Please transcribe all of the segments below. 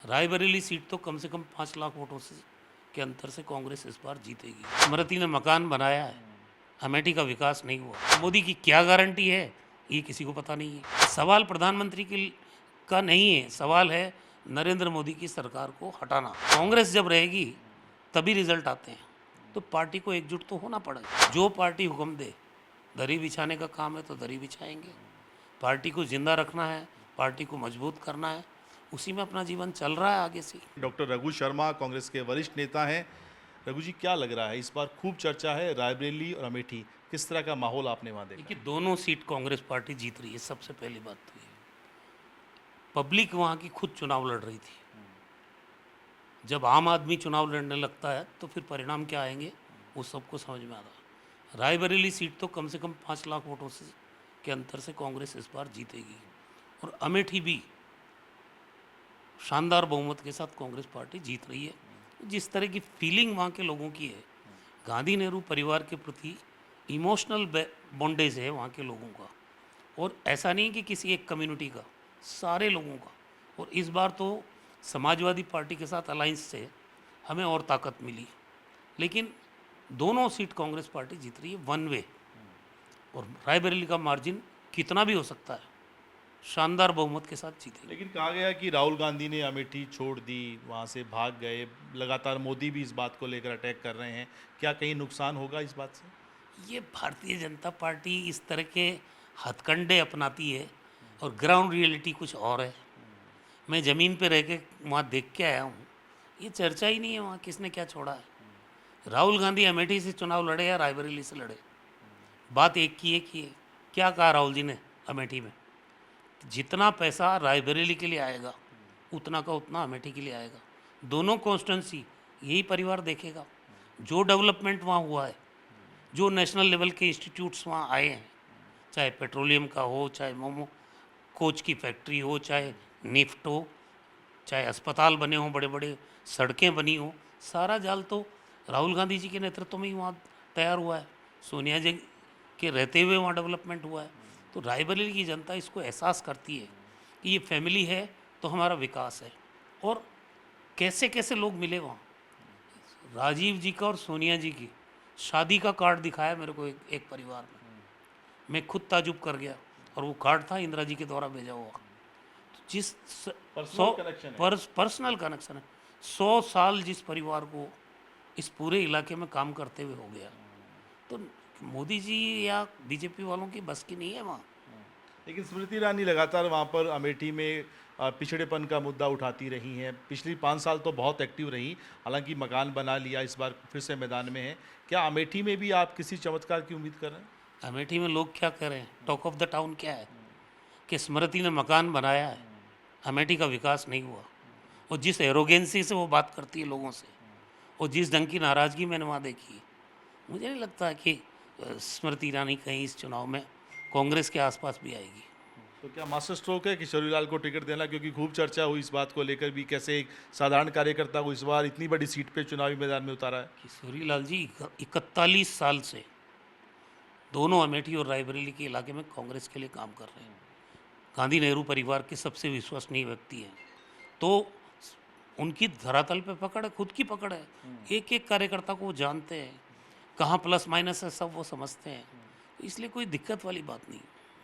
Raebareli seat तो कम से कम 5 लाख वोटों से के अंतर से कांग्रेस इस बार जीतेगी। स्मृति ने मकान बनाया है, अमेठी का विकास नहीं हुआ। मोदी की क्या गारंटी है ये किसी को पता नहीं है। सवाल प्रधानमंत्री का नहीं है, सवाल है नरेंद्र मोदी की सरकार को हटाना। कांग्रेस जब रहेगी तभी रिजल्ट आते हैं, तो पार्टी को एकजुट तो होना पड़ेगा। जो पार्टी हुक्म दे, दरी बिछाने का काम है तो दरी बिछाएंगे। पार्टी को जिंदा रखना है, पार्टी को मजबूत करना है, उसी में अपना जीवन चल रहा है आगे से। डॉक्टर रघु शर्मा कांग्रेस के वरिष्ठ नेता हैं। रघु जी, क्या लग रहा है, इस बार खूब चर्चा है रायबरेली और अमेठी, किस तरह का माहौल आपने वहाँ देखा? देखिए, दोनों सीट कांग्रेस पार्टी जीत रही है। सबसे पहली बात तो ये, पब्लिक वहाँ की खुद चुनाव लड़ रही थी। जब आम आदमी चुनाव लड़ने लगता है तो फिर परिणाम क्या आएंगे वो सबको समझ में आता है। रायबरेली सीट तो कम से कम 5 लाख वोटों से के अंतर से कांग्रेस इस बार जीतेगी, और अमेठी भी शानदार बहुमत के साथ कांग्रेस पार्टी जीत रही है। जिस तरह की फीलिंग वहाँ के लोगों की है, गांधी नेहरू परिवार के प्रति इमोशनल बॉन्डेज है वहाँ के लोगों का, और ऐसा नहीं कि किसी एक कम्युनिटी का, सारे लोगों का। और इस बार तो समाजवादी पार्टी के साथ अलायंस से हमें और ताकत मिली, लेकिन दोनों सीट कांग्रेस पार्टी जीत रही है वन वे, और रायबरेली का मार्जिन कितना भी हो सकता है, शानदार बहुमत के साथ जीतेगी। लेकिन कहा गया कि राहुल गांधी ने अमेठी छोड़ दी, वहाँ से भाग गए। लगातार मोदी भी इस बात को लेकर अटैक कर रहे हैं, क्या कहीं नुकसान होगा इस बात से? ये भारतीय जनता पार्टी इस तरह के हथकंडे अपनाती है, और ग्राउंड रियलिटी कुछ और है। मैं ज़मीन पे रह के वहाँ देख के आया हूँ, ये चर्चा ही नहीं है वहाँ किसने क्या छोड़ा है। राहुल गांधी अमेठी से चुनाव लड़े या रायबरेली से लड़े, बात एक ही है। क्या कहा राहुल जी ने अमेठी में? जितना पैसा रायबरेली के लिए आएगा उतना का उतना अमेठी के लिए आएगा। दोनों कॉन्स्टिट्यूंसी यही परिवार देखेगा। जो डेवलपमेंट वहाँ हुआ है, जो नेशनल लेवल के इंस्टीट्यूट्स वहाँ आए हैं, चाहे पेट्रोलियम का हो, चाहे मोमो कोच की फैक्ट्री हो, चाहे निफ्ट हो, चाहे अस्पताल बने हों, बड़े बड़े सड़कें बनी हों, सारा जाल तो राहुल गांधी जी के नेतृत्व में ही वहाँ तैयार हुआ है। सोनिया जी के रहते हुए वहाँ डेवलपमेंट हुआ है। तो रायबरेली की जनता इसको एहसास करती है कि ये फैमिली है तो हमारा विकास है। और कैसे कैसे लोग मिले वहाँ, राजीव जी का और सोनिया जी की शादी का कार्ड दिखाया मेरे को एक परिवार में, मैं खुद ताजुब कर गया। और वो कार्ड था इंदिरा जी के द्वारा भेजा हुआ। तो जिस पर्सनल कनेक्शन है। पर्सनल कनेक्शन है, 100 साल जिस परिवार को इस पूरे इलाके में काम करते हुए हो गया, तो मोदी जी या बीजेपी वालों की बस की नहीं है वहाँ। लेकिन स्मृति ईरानी लगातार वहाँ पर अमेठी में पिछड़ेपन का मुद्दा उठाती रही हैं। पिछली 5 साल तो बहुत एक्टिव रही, हालांकि मकान बना लिया, इस बार फिर से मैदान में है। क्या अमेठी में भी आप किसी चमत्कार की उम्मीद कर रहे हैं? अमेठी में लोग क्या कर रहे हैं, टॉक ऑफ द टाउन क्या है कि स्मृति ने मकान बनाया है, अमेठी का विकास नहीं हुआ। और जिस एरोगेंसी से वो बात करती है लोगों से, और जिस ढंग की नाराज़गी मैंने वहाँ देखी है, मुझे नहीं लगता कि स्मृति ईरानी कहीं इस चुनाव में कांग्रेस के आसपास भी आएगी। तो क्या मास्टर स्ट्रोक है किशोरीलाल को टिकट देना, क्योंकि खूब चर्चा हुई इस बात को लेकर भी, कैसे एक साधारण कार्यकर्ता को इस बार इतनी बड़ी सीट पे चुनावी मैदान में उतारा है? किशोरी लाल जी 41 साल से दोनों अमेठी और रायबरेली के इलाके में कांग्रेस के लिए काम कर रहे हैं। गांधी नेहरू परिवार के सबसे विश्वसनीय व्यक्ति हैं, तो उनकी धरातल पे पकड़ है, खुद की पकड़ है। एक एक कार्यकर्ता को वो जानते हैं, कहाँ प्लस माइनस है सब वो समझते हैं, इसलिए कोई दिक्कत वाली बात नहीं।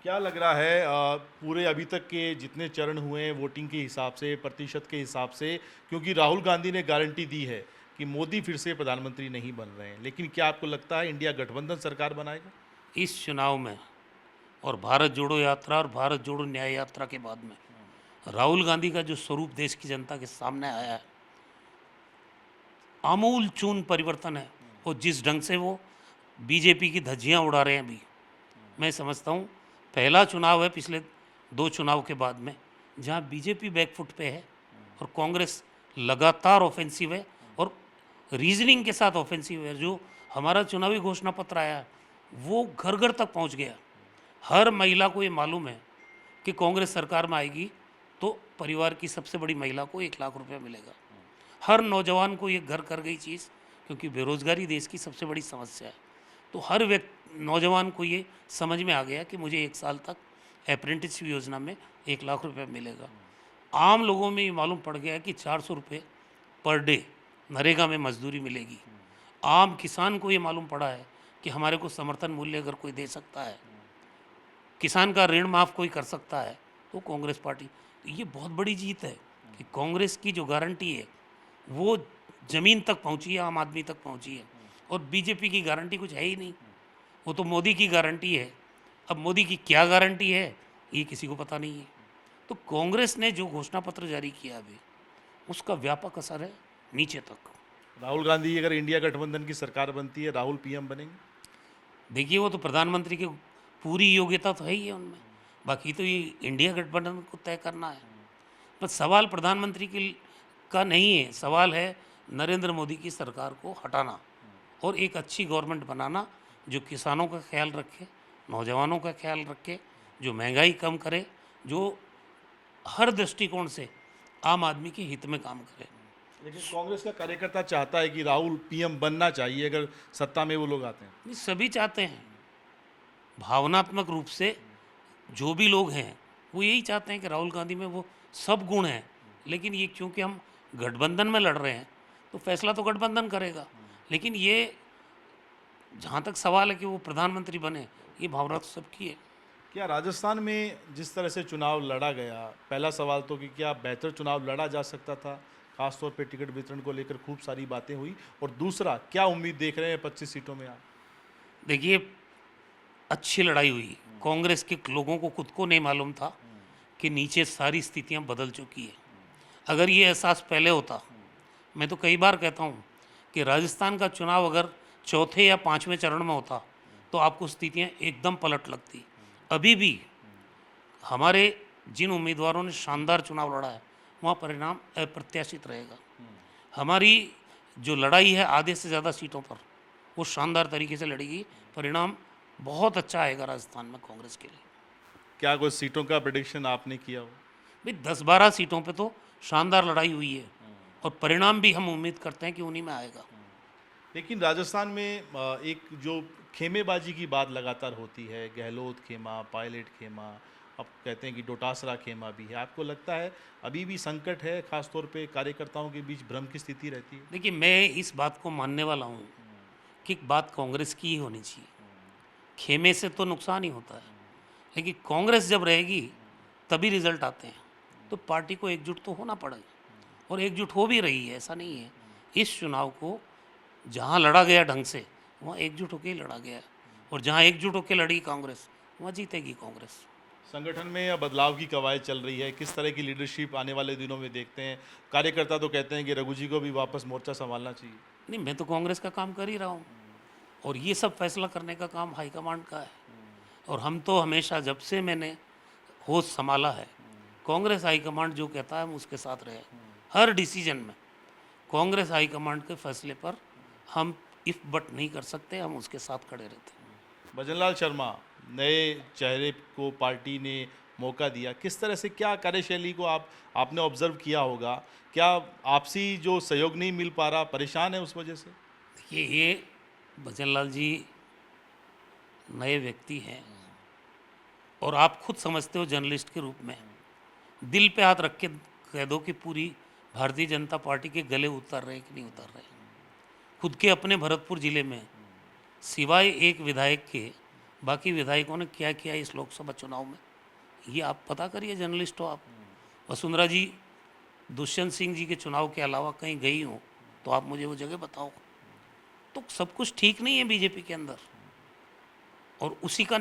क्या लग रहा है, पूरे अभी तक के जितने चरण हुए हैं वोटिंग के हिसाब से, प्रतिशत के हिसाब से, क्योंकि राहुल गांधी ने गारंटी दी है कि मोदी फिर से प्रधानमंत्री नहीं बन रहे हैं, लेकिन क्या आपको लगता है इंडिया गठबंधन सरकार बनाएगा इस चुनाव में, और भारत जोड़ो यात्रा और भारत जोड़ो न्याय यात्रा के बाद में राहुल गांधी का जो स्वरूप देश की जनता के सामने आया है, आमूल चून परिवर्तन है। और जिस ढंग से वो बीजेपी की धज्जियां उड़ा रहे हैं अभी, मैं समझता हूँ पहला चुनाव है पिछले 2 चुनाव के बाद में जहाँ बीजेपी बैकफुट पे है और कांग्रेस लगातार ऑफेंसिव है, और रीजनिंग के साथ ऑफेंसिव है। जो हमारा चुनावी घोषणा पत्र आया है वो घर घर तक पहुँच गया। हर महिला को ये मालूम है कि कांग्रेस सरकार में आएगी तो परिवार की सबसे बड़ी महिला को 1 लाख रुपया मिलेगा। हर नौजवान को ये घर कर गई चीज़, क्योंकि बेरोज़गारी देश की सबसे बड़ी समस्या है। तो हर व्यक्ति नौजवान को ये समझ में आ गया कि मुझे 1 साल तक अप्रेंटिसशिप योजना में 1 लाख रुपया मिलेगा। आम लोगों में ये मालूम पड़ गया है कि 400 रुपये पर डे नरेगा में मजदूरी मिलेगी। आम किसान को ये मालूम पड़ा है कि हमारे को समर्थन मूल्य अगर कोई दे सकता है, किसान का ऋण माफ़ कोई कर सकता है, तो कांग्रेस पार्टी, तो ये बहुत बड़ी जीत है कि कांग्रेस की जो गारंटी है वो ज़मीन तक पहुंची है, आम आदमी तक पहुंची है। और बीजेपी की गारंटी कुछ है ही नहीं, वो तो मोदी की गारंटी है। अब मोदी की क्या गारंटी है ये किसी को पता नहीं है। तो कांग्रेस ने जो घोषणा पत्र जारी किया अभी, उसका व्यापक असर है नीचे तक। राहुल गांधी अगर इंडिया गठबंधन की सरकार बनती है, राहुल पीएम बनेंगे? देखिए, वो तो प्रधानमंत्री की पूरी योग्यता तो है ही है उनमें, बाकी तो ये इंडिया गठबंधन को तय करना है। बस सवाल प्रधानमंत्री की का नहीं है, सवाल है नरेंद्र मोदी की सरकार को हटाना और एक अच्छी गवर्नमेंट बनाना जो किसानों का ख्याल रखे, नौजवानों का ख्याल रखे, जो महंगाई कम करे, जो हर दृष्टिकोण से आम आदमी के हित में काम करे। लेकिन कांग्रेस का कार्यकर्ता चाहता है कि राहुल पीएम बनना चाहिए अगर सत्ता में वो लोग आते हैं। नहीं, सभी चाहते हैं, भावनात्मक रूप से जो भी लोग हैं वो यही चाहते हैं कि राहुल गांधी में वो सब गुण हैं। लेकिन ये क्योंकि हम गठबंधन में लड़ रहे हैं तो फैसला तो गठबंधन करेगा। लेकिन ये जहाँ तक सवाल है कि वो प्रधानमंत्री बने, ये भावना तो सबकी है। क्या राजस्थान में जिस तरह से चुनाव लड़ा गया, पहला सवाल तो कि क्या बेहतर चुनाव लड़ा जा सकता था? खासतौर पे टिकट वितरण को लेकर खूब सारी बातें हुई। और दूसरा, क्या उम्मीद देख रहे हैं 25 सीटों में आप? देखिए, अच्छी लड़ाई हुई। कांग्रेस के लोगों को खुद को नहीं मालूम था कि नीचे सारी स्थितियां बदल चुकी है। अगर ये एहसास पहले होता, मैं तो कई बार कहता हूँ कि राजस्थान का चुनाव अगर चौथे या पाँचवें चरण में होता तो आपको स्थितियाँ एकदम पलट लगती। अभी भी हमारे जिन उम्मीदवारों ने शानदार चुनाव लड़ा है वहाँ परिणाम अप्रत्याशित रहेगा। हमारी जो लड़ाई है आधे से ज़्यादा सीटों पर, वो शानदार तरीके से लड़ेगी, परिणाम बहुत अच्छा आएगा राजस्थान में कांग्रेस के लिए। क्या कुछ सीटों का प्रिडिक्शन आपने किया हो? भाई 10-12 सीटों पे तो शानदार लड़ाई हुई है और परिणाम भी हम उम्मीद करते हैं कि उन्हीं में आएगा। लेकिन राजस्थान में एक जो खेमेबाजी की बात लगातार होती है, गहलोत खेमा, पायलट खेमा, अब कहते हैं कि डोटासरा खेमा भी है। आपको लगता है अभी भी संकट है, खासतौर पे कार्यकर्ताओं के बीच भ्रम की स्थिति रहती है? देखिए, मैं इस बात को मानने वाला हूँ कि बात कांग्रेस की ही होनी चाहिए। खेमे से तो नुकसान ही होता है, लेकिन कांग्रेस जब रहेगी तभी रिजल्ट आते हैं। तो पार्टी को एकजुट तो होना पड़ेगा और एकजुट हो भी रही है, ऐसा नहीं है। इस चुनाव को जहाँ लड़ा गया ढंग से, वहाँ एकजुट होकर ही लड़ा गया है और जहाँ एकजुट होकर लड़ी कांग्रेस, वहाँ जीतेगी कांग्रेस। संगठन में अब बदलाव की कवायद चल रही है, किस तरह की लीडरशिप आने वाले दिनों में देखते हैं? कार्यकर्ता तो कहते हैं कि रघु जी को भी वापस मोर्चा संभालना चाहिए। नहीं, मैं तो कांग्रेस का काम कर ही रहा हूँ और ये सब फैसला करने का काम हाईकमांड का है। और हम तो हमेशा, जब से मैंने होश संभाला है, कांग्रेस हाईकमांड जो कहता है हम उसके साथ रहे। हर डिसीजन में कांग्रेस हाईकमांड के फैसले पर हम इफ बट नहीं कर सकते, हम उसके साथ खड़े रहते हैं। भजनलाल शर्मा, नए चेहरे को पार्टी ने मौका दिया, किस तरह से, क्या कार्यशैली को आपने ऑब्जर्व किया होगा? क्या आपसी जो सहयोग नहीं मिल पा रहा, परेशान है उस वजह से? देखिए, ये भजनलाल जी नए व्यक्ति हैं और आप खुद समझते हो जर्नलिस्ट के रूप में, दिल पे हाथ रख के कह दो कि पूरी भारतीय जनता पार्टी के गले उतर रहे कि नहीं उतर रहे। खुद के अपने भरतपुर ज़िले में सिवाय एक विधायक के बाकी विधायकों ने क्या किया इस लोकसभा चुनाव में, ये आप पता करिए, जर्नलिस्ट हो आप। वसुंधरा जी दुष्यंत सिंह जी के चुनाव के अलावा कहीं गई हो तो आप मुझे वो जगह बताओ। तो सब कुछ ठीक नहीं है बीजेपी के अंदर और उसी का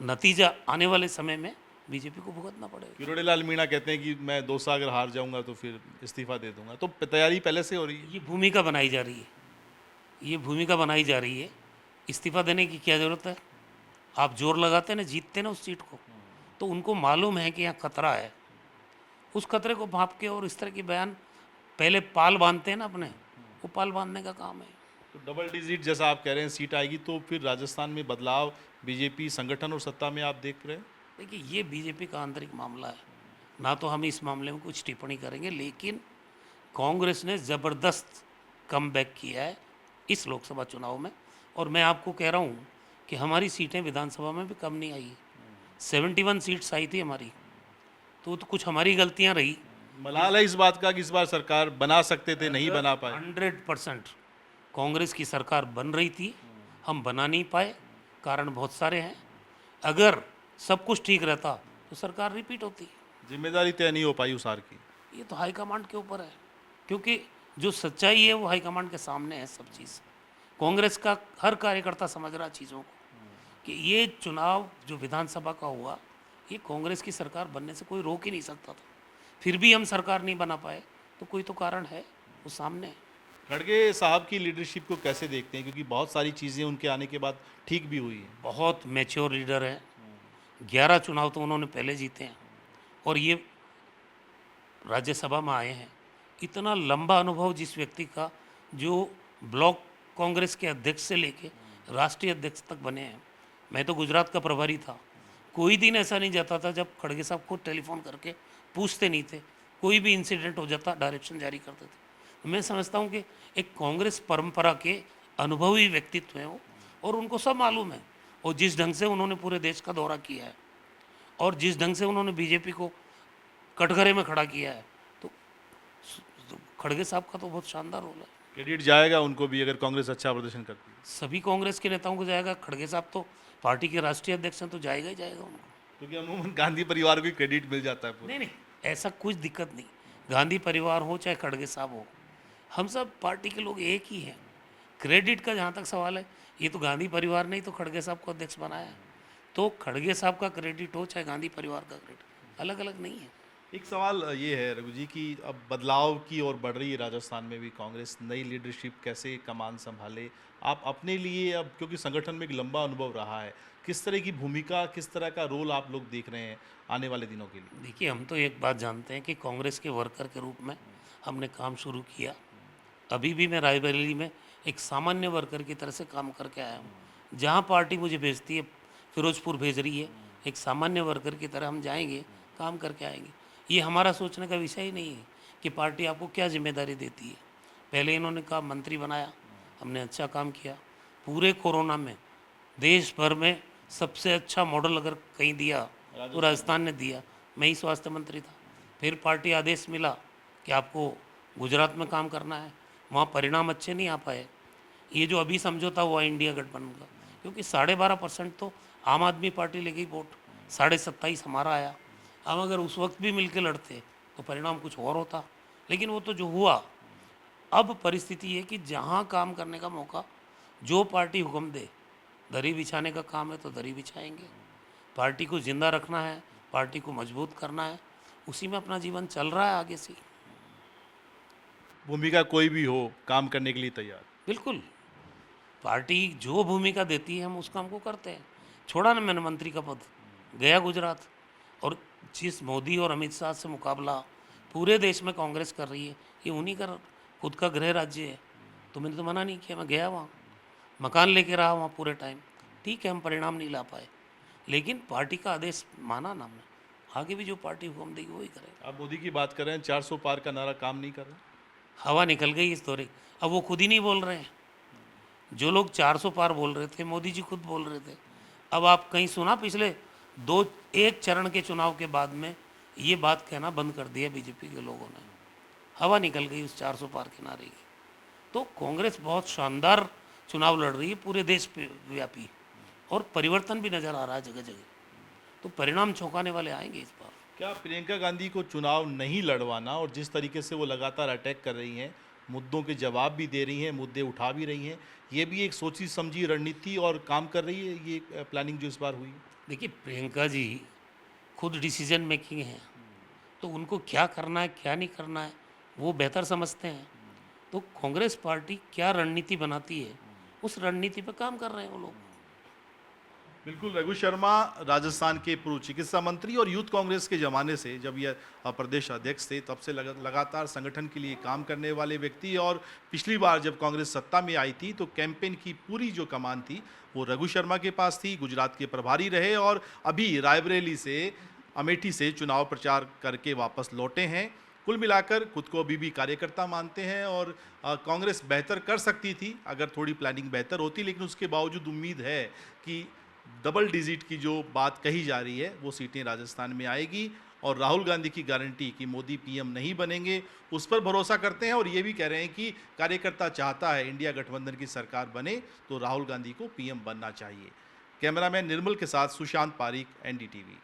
नतीजा आने वाले समय में बीजेपी को भुगतना पड़ेगा। किरोड़ीलाल मीणा कहते हैं कि मैं दौसा अगर हार जाऊंगा तो फिर इस्तीफा दे दूंगा, तो तैयारी पहले से हो रही है? ये भूमिका बनाई जा रही है, ये भूमिका बनाई जा रही है। इस्तीफा देने की क्या ज़रूरत है? आप जोर लगाते ना, जीतते ना उस सीट को, तो उनको मालूम है कि यहाँ खतरा है। उस खतरे को भांप के और इस तरह के बयान पहले पाल बांधते हैं ना अपने, वो पाल बांधने का काम है। तो डबल डिजिट जैसा आप कह रहे हैं सीट आएगी, तो फिर राजस्थान में बदलाव बीजेपी संगठन और सत्ता में आप देख रहे हैं? देखिए, ये बीजेपी का आंतरिक मामला है, ना तो हम इस मामले में कुछ टिप्पणी करेंगे, लेकिन कांग्रेस ने ज़बरदस्त कमबैक किया है इस लोकसभा चुनाव में। और मैं आपको कह रहा हूँ कि हमारी सीटें विधानसभा में भी कम नहीं आई, 71 सीट्स आई थी हमारी। तो कुछ हमारी गलतियाँ रही, मलाल है इस बात का कि इस बार सरकार बना सकते थे, नहीं बना पाए। 100% कांग्रेस की सरकार बन रही थी, हम बना नहीं पाए, कारण बहुत सारे हैं। अगर सब कुछ ठीक रहता तो सरकार रिपीट होती। जिम्मेदारी तय नहीं हो पाई उस हार की। ये तो हाईकमांड के ऊपर है, क्योंकि जो सच्चाई है वो हाईकमांड के सामने है सब चीज़। कांग्रेस का हर कार्यकर्ता समझ रहा चीज़ों को कि ये चुनाव जो विधानसभा का हुआ, ये कांग्रेस की सरकार बनने से कोई रोक ही नहीं सकता था। फिर भी हम सरकार नहीं बना पाए, तो कोई तो कारण है, वो सामने है। खड़गे साहब की लीडरशिप को कैसे देखते हैं, क्योंकि बहुत सारी चीज़ें उनके आने के बाद ठीक भी हुई हैं। बहुत मैच्योर लीडर है, 11 चुनाव तो उन्होंने पहले जीते हैं और ये राज्यसभा में आए हैं। इतना लंबा अनुभव जिस व्यक्ति का, जो ब्लॉक कांग्रेस के अध्यक्ष से लेके राष्ट्रीय अध्यक्ष तक बने हैं। मैं तो गुजरात का प्रभारी था, कोई दिन ऐसा नहीं जाता था जब खड़गे साहब खुद टेलीफोन करके पूछते नहीं थे। कोई भी इंसिडेंट हो जाता डायरेक्शन जारी करते थे। मैं समझता हूँ कि एक कांग्रेस परंपरा के अनुभवी व्यक्तित्व हैं वो, और उनको सब मालूम है। और जिस ढंग से उन्होंने पूरे देश का दौरा किया है और जिस ढंग से उन्होंने बीजेपी को कटघरे में खड़ा किया है, तो खड़गे साहब का तो बहुत शानदार रोल है। क्रेडिट जाएगा उनको भी अगर कांग्रेस अच्छा प्रदर्शन करती है, सभी कांग्रेस के नेताओं को जाएगा, खड़गे साहब तो पार्टी के राष्ट्रीय अध्यक्ष हैं, तो जाएगा ही जाएगा उनको। क्योंकि अमूमन गांधी परिवार को क्रेडिट मिल जाता है पूरा। नहीं नहीं, ऐसा कुछ दिक्कत नहीं। गांधी परिवार हो चाहे खड़गे साहब हो, हम सब पार्टी के लोग एक ही हैं। क्रेडिट का जहाँ तक सवाल है, ये तो गांधी परिवार ने ही तो खड़गे साहब को अध्यक्ष बनाया है, तो खड़गे साहब का क्रेडिट हो चाहे गांधी परिवार का क्रेडिट, अलग अलग नहीं है। एक सवाल ये है रघु जी कि अब बदलाव की ओर बढ़ रही है राजस्थान में भी कांग्रेस, नई लीडरशिप कैसे कमान संभाले आप अपने लिए, अब क्योंकि संगठन में एक लंबा अनुभव रहा है, किस तरह की भूमिका, किस तरह का रोल आप लोग देख रहे हैं आने वाले दिनों के लिए? देखिए, हम तो एक बात जानते हैं कि कांग्रेस के वर्कर के रूप में हमने काम शुरू किया। अभी भी मैं रायबरेली में एक सामान्य वर्कर की तरह से काम करके आया हूँ। जहाँ पार्टी मुझे भेजती है, फिरोजपुर भेज रही है, एक सामान्य वर्कर की तरह हम जाएंगे, काम करके आएंगे। ये हमारा सोचने का विषय ही नहीं है कि पार्टी आपको क्या जिम्मेदारी देती है। पहले इन्होंने कहा मंत्री बनाया, हमने अच्छा काम किया। पूरे कोरोना में देश भर में सबसे अच्छा मॉडल अगर कहीं दिया तो राजस्थान ने दिया। मैं ही स्वास्थ्य मंत्री था। फिर पार्टी आदेश मिला कि आपको गुजरात में काम करना है, वहाँ परिणाम अच्छे नहीं आ पाए। ये जो अभी समझौता हुआ इंडिया गठबंधन का, क्योंकि 12.5% तो आम आदमी पार्टी ले गई वोट, 27.5 हमारा आया। हम अगर उस वक्त भी मिलके लड़ते तो परिणाम कुछ और होता, लेकिन वो तो जो हुआ। अब परिस्थिति है कि जहाँ काम करने का मौका, जो पार्टी हुक्म दे, दरी बिछाने का काम है तो दरी बिछाएंगे। पार्टी को जिंदा रखना है, पार्टी को मजबूत करना है, उसी में अपना जीवन चल रहा है आगे से। भूमिका कोई भी हो, काम करने के लिए तैयार। बिल्कुल, पार्टी जो भूमिका देती है हम उस काम को करते हैं। छोड़ा ना मैंने मंत्री का पद, गया गुजरात, और जिस मोदी और अमित शाह से मुकाबला पूरे देश में कांग्रेस कर रही है, ये उन्हीं का खुद का गृह राज्य है। तो मैंने तो मना नहीं किया, मैं गया वहाँ, मकान लेके रहा वहाँ पूरे टाइम। ठीक है, हम परिणाम नहीं ला पाए, लेकिन पार्टी का आदेश माना ना हमने। आगे भी जो पार्टी हुक्म देगी वही करेगा। आप मोदी की बात कर रहे हैं, 400 पार का नारा काम नहीं कर रहा। हवा निकल गई इस दौरे। अब वो खुद ही नहीं बोल रहे हैं। जो लोग 400 पार बोल रहे थे, मोदी जी खुद बोल रहे थे। अब आप कहीं सुना पिछले एक चरण के चुनाव के बाद में ये बात कहना बंद कर दिया बीजेपी के लोगों ने। हवा निकल गई उस 400 पार के नारे की। तो कांग्रेस बहुत शानदार चुनाव लड़ रही है पूरे देश पे व्यापी, और परिवर्तन भी नज़र आ रहा है जगह जगह। तो परिणाम चौंकाने वाले आएंगे इस बार। क्या प्रियंका गांधी को चुनाव नहीं लड़वाना, और जिस तरीके से वो लगातार अटैक कर रही हैं, मुद्दों के जवाब भी दे रही हैं, मुद्दे उठा भी रही हैं, ये भी एक सोची समझी रणनीति और काम कर रही है ये प्लानिंग जो इस बार हुई? देखिए, प्रियंका जी खुद डिसीजन मेकिंग हैं, तो उनको क्या करना है क्या नहीं करना है वो बेहतर समझते हैं। तो कांग्रेस पार्टी क्या रणनीति बनाती है, उस रणनीति पर काम कर रहे हैं वो लोग। बिल्कुल। रघु शर्मा राजस्थान के पूर्व चिकित्सा मंत्री और यूथ कांग्रेस के ज़माने से, जब यह प्रदेश अध्यक्ष थे, तब से लगातार संगठन के लिए काम करने वाले व्यक्ति, और पिछली बार जब कांग्रेस सत्ता में आई थी तो कैंपेन की पूरी जो कमान थी वो रघु शर्मा के पास थी। गुजरात के प्रभारी रहे और अभी रायबरेली से, अमेठी से चुनाव प्रचार करके वापस लौटे हैं। कुल मिलाकर खुद को अभी भी कार्यकर्ता मानते हैं, और कांग्रेस बेहतर कर सकती थी अगर थोड़ी प्लानिंग बेहतर होती, लेकिन उसके बावजूद उम्मीद है कि डबल डिजिट की जो बात कही जा रही है वो सीटें राजस्थान में आएगी, और राहुल गांधी की गारंटी कि मोदी पीएम नहीं बनेंगे उस पर भरोसा करते हैं और ये भी कह रहे हैं कि कार्यकर्ता चाहता है इंडिया गठबंधन की सरकार बने तो राहुल गांधी को पीएम बनना चाहिए। कैमरामैन निर्मल के साथ सुशांत पारीक, एनडीटीवी।